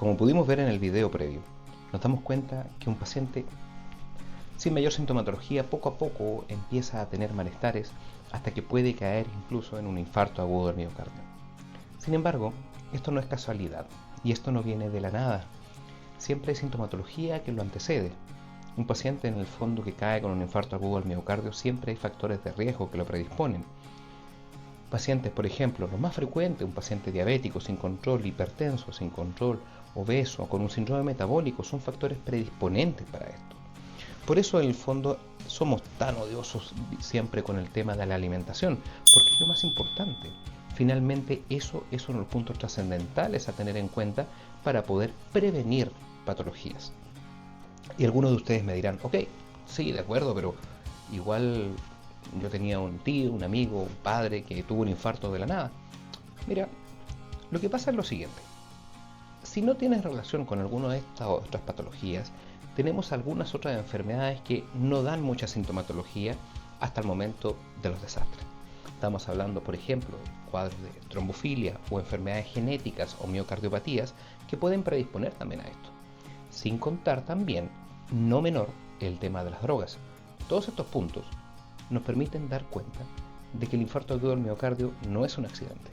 Como pudimos ver en el video previo, nos damos cuenta que un paciente sin mayor sintomatología poco a poco empieza a tener malestares hasta que puede caer incluso en un infarto agudo del miocardio. Sin embargo, esto no es casualidad y esto no viene de la nada. Siempre hay sintomatología que lo antecede. Un paciente en el fondo que cae con un infarto agudo del miocardio, siempre hay factores de riesgo que lo predisponen. Pacientes, por ejemplo, lo más frecuente, un paciente diabético sin control, hipertenso sin control, obeso, con un síndrome metabólico, son factores predisponentes para esto. Por eso en el fondo somos tan odiosos siempre con el tema de la alimentación, porque es lo más importante. Finalmente eso es uno de los puntos trascendentales a tener en cuenta para poder prevenir patologías. Y algunos de ustedes me dirán, ok, sí, de acuerdo, pero igual yo tenía un tío, un amigo, un padre que tuvo un infarto de la nada. Mira, lo que pasa es lo siguiente. Si no tienes relación con alguna de estas otras patologías, tenemos algunas otras enfermedades que no dan mucha sintomatología hasta el momento de los desastres. Estamos hablando, por ejemplo, de cuadros de trombofilia o enfermedades genéticas o miocardiopatías que pueden predisponer también a esto. Sin contar también, no menor, el tema de las drogas. Todos estos puntos nos permiten dar cuenta de que el infarto agudo del miocardio no es un accidente,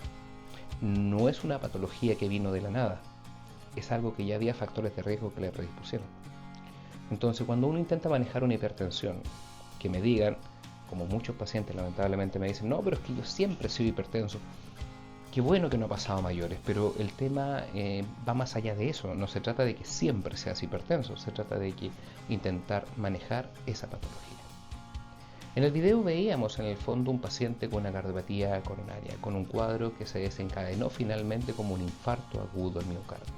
no es una patología que vino de la nada, es algo que ya había factores de riesgo que le predispusieron. Entonces, cuando uno intenta manejar una hipertensión, que me digan, como muchos pacientes lamentablemente me dicen, no, pero es que yo siempre he sido hipertenso. Qué bueno que no ha pasado a mayores, pero el tema va más allá de eso. No se trata de que siempre seas hipertenso, se trata de que intentar manejar esa patología. En el video veíamos en el fondo un paciente con una cardiopatía coronaria, con un cuadro que se desencadenó finalmente como un infarto agudo del miocardio.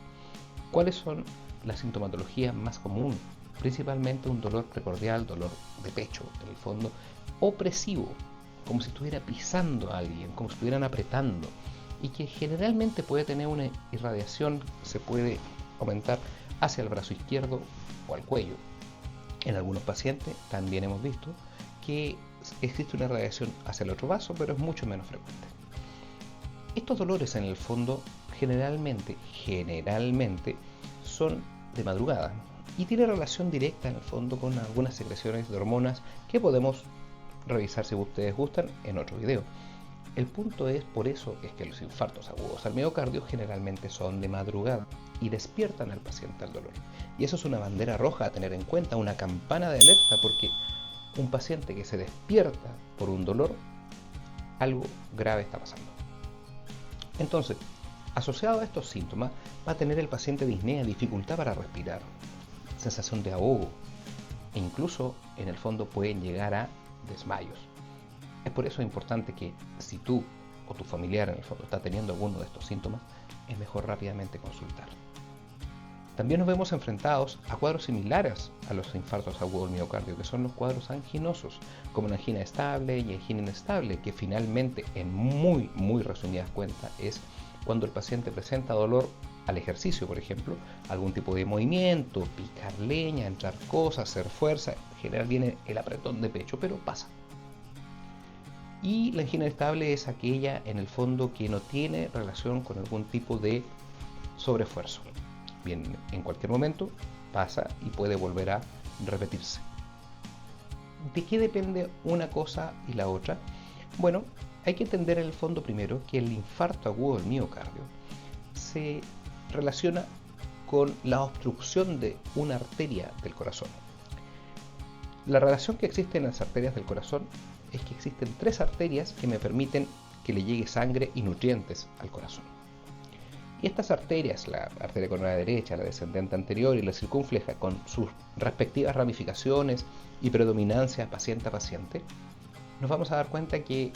¿Cuáles son las sintomatologías más comunes? Principalmente un dolor precordial, dolor de pecho, en el fondo, opresivo, como si estuviera pisando a alguien, como si estuvieran apretando, y que generalmente puede tener una irradiación, se puede aumentar hacia el brazo izquierdo o al cuello. En algunos pacientes también hemos visto que existe una irradiación hacia el otro brazo, pero es mucho menos frecuente. Estos dolores en el fondo generalmente son de madrugada y tiene relación directa en el fondo con algunas secreciones de hormonas que podemos revisar si ustedes gustan en otro video. El punto es, por eso es que los infartos agudos al miocardio generalmente son de madrugada y despiertan al paciente al dolor. Y eso es una bandera roja a tener en cuenta, una campana de alerta, porque un paciente que se despierta por un dolor, algo grave está pasando. Entonces, asociado a estos síntomas, va a tener el paciente disnea, dificultad para respirar, sensación de ahogo e incluso en el fondo pueden llegar a desmayos. Es por eso importante que si tú o tu familiar en el fondo está teniendo alguno de estos síntomas, es mejor rápidamente consultar. También nos vemos enfrentados a cuadros similares a los infartos agudos del miocardio, que son los cuadros anginosos, como una angina estable y angina inestable, que finalmente, en muy resumidas cuentas, es cuando el paciente presenta dolor al ejercicio, por ejemplo, algún tipo de movimiento, picar leña, entrar cosas, hacer fuerza, en general viene el apretón de pecho, pero pasa. Y la angina estable es aquella, en el fondo, que no tiene relación con algún tipo de sobreesfuerzo. Bien, en cualquier momento pasa y puede volver a repetirse. ¿De qué depende una cosa y la otra? Bueno, hay que entender en el fondo primero que el infarto agudo del miocardio se relaciona con la obstrucción de una arteria del corazón. La relación que existe en las arterias del corazón es que existen 3 arterias que me permiten que le llegue sangre y nutrientes al corazón. Y estas arterias, la arteria coronaria derecha, la descendente anterior y la circunfleja, con sus respectivas ramificaciones y predominancia paciente a paciente, nos vamos a dar cuenta que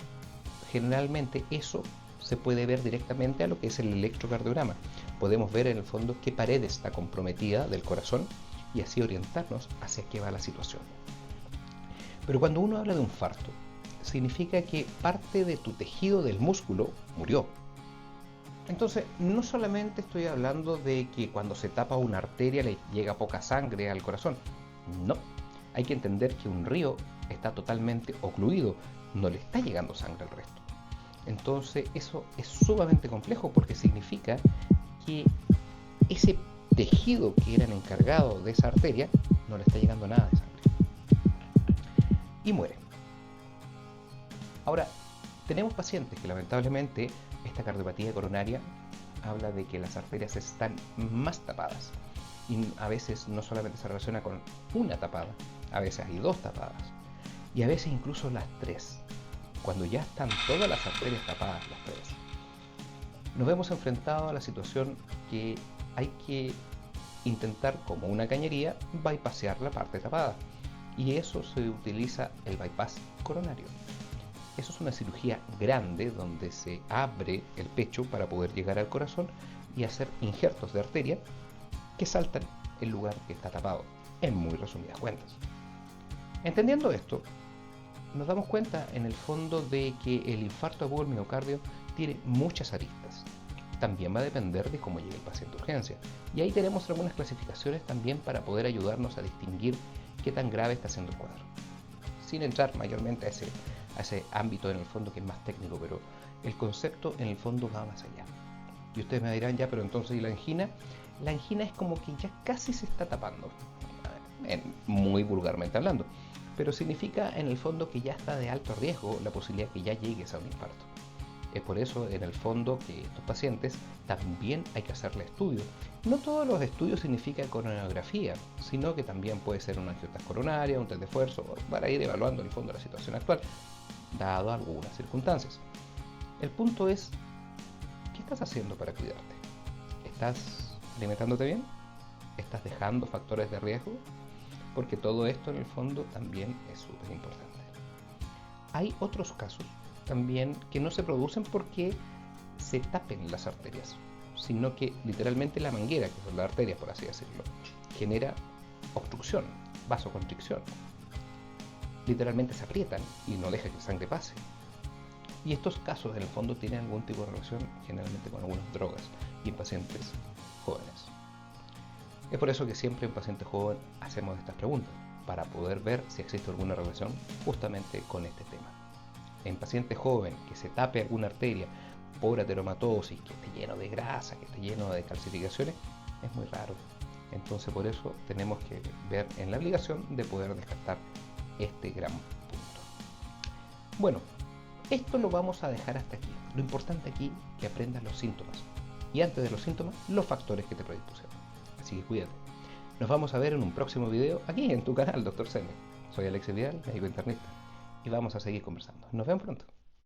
generalmente eso se puede ver directamente a lo que es el electrocardiograma. Podemos ver en el fondo qué pared está comprometida del corazón y así orientarnos hacia qué va la situación. Pero cuando uno habla de un infarto, significa que parte de tu tejido del músculo murió. Entonces, no solamente estoy hablando de que cuando se tapa una arteria le llega poca sangre al corazón. No, hay que entender que un río está totalmente ocluido, no le está llegando sangre al resto. Entonces, eso es sumamente complejo porque significa que ese tejido que era el encargado de esa arteria no le está llegando nada de sangre y muere. Ahora, tenemos pacientes que lamentablemente esta cardiopatía coronaria habla de que las arterias están más tapadas y a veces no solamente se relaciona con una tapada, a veces hay dos tapadas y a veces incluso las tres. Cuando ya están todas las arterias tapadas, las tres, nos vemos enfrentados a la situación que hay que intentar, como una cañería, bypassear la parte tapada, y eso se utiliza el bypass coronario. Eso es una cirugía grande donde se abre el pecho para poder llegar al corazón y hacer injertos de arteria que saltan el lugar que está tapado, en muy resumidas cuentas. Entendiendo esto, nos damos cuenta en el fondo de que el infarto agudo del miocardio tiene muchas aristas. También va a depender de cómo llegue el paciente a urgencia. Y ahí tenemos algunas clasificaciones también para poder ayudarnos a distinguir qué tan grave está siendo el cuadro. Sin entrar mayormente a ese ámbito en el fondo que es más técnico, pero el concepto en el fondo va más allá. Y ustedes me dirán, ya, pero entonces ¿y la angina? La angina es como que ya casi se está tapando, muy vulgarmente hablando, pero significa en el fondo que ya está de alto riesgo la posibilidad que ya llegues a un infarto. Es por eso en el fondo que estos pacientes también hay que hacerle estudios. No todos los estudios significan coronariografía, sino que también puede ser una angiografía coronaria, un test de esfuerzo, para ir evaluando en el fondo la situación actual, dado algunas circunstancias. El punto es, ¿qué estás haciendo para cuidarte? ¿Estás alimentándote bien? ¿Estás dejando factores de riesgo? Porque todo esto en el fondo también es súper importante. Hay otros casos también que no se producen porque se tapen las arterias, sino que literalmente la manguera, que son las arterias por así decirlo, genera obstrucción, vasoconstricción. Literalmente se aprietan y no deja que la sangre pase. Y estos casos en el fondo tienen algún tipo de relación generalmente con algunas drogas y en pacientes jóvenes. Es por eso que siempre en pacientes jóvenes hacemos estas preguntas, para poder ver si existe alguna relación justamente con este tema. En pacientes jóvenes que se tape alguna arteria por ateromatosis, que esté lleno de grasa, que esté lleno de calcificaciones, es muy raro. Entonces por eso tenemos que ver en la obligación de poder descartar este gran punto. Bueno, esto lo vamos a dejar hasta aquí. Lo importante aquí es que aprendas los síntomas y antes de los síntomas, los factores que te predispusieron. Así que cuídate. Nos vamos a ver en un próximo video aquí en tu canal, Dr. Seme. Soy Alexis Vidal, médico internista, y vamos a seguir conversando. Nos vemos pronto.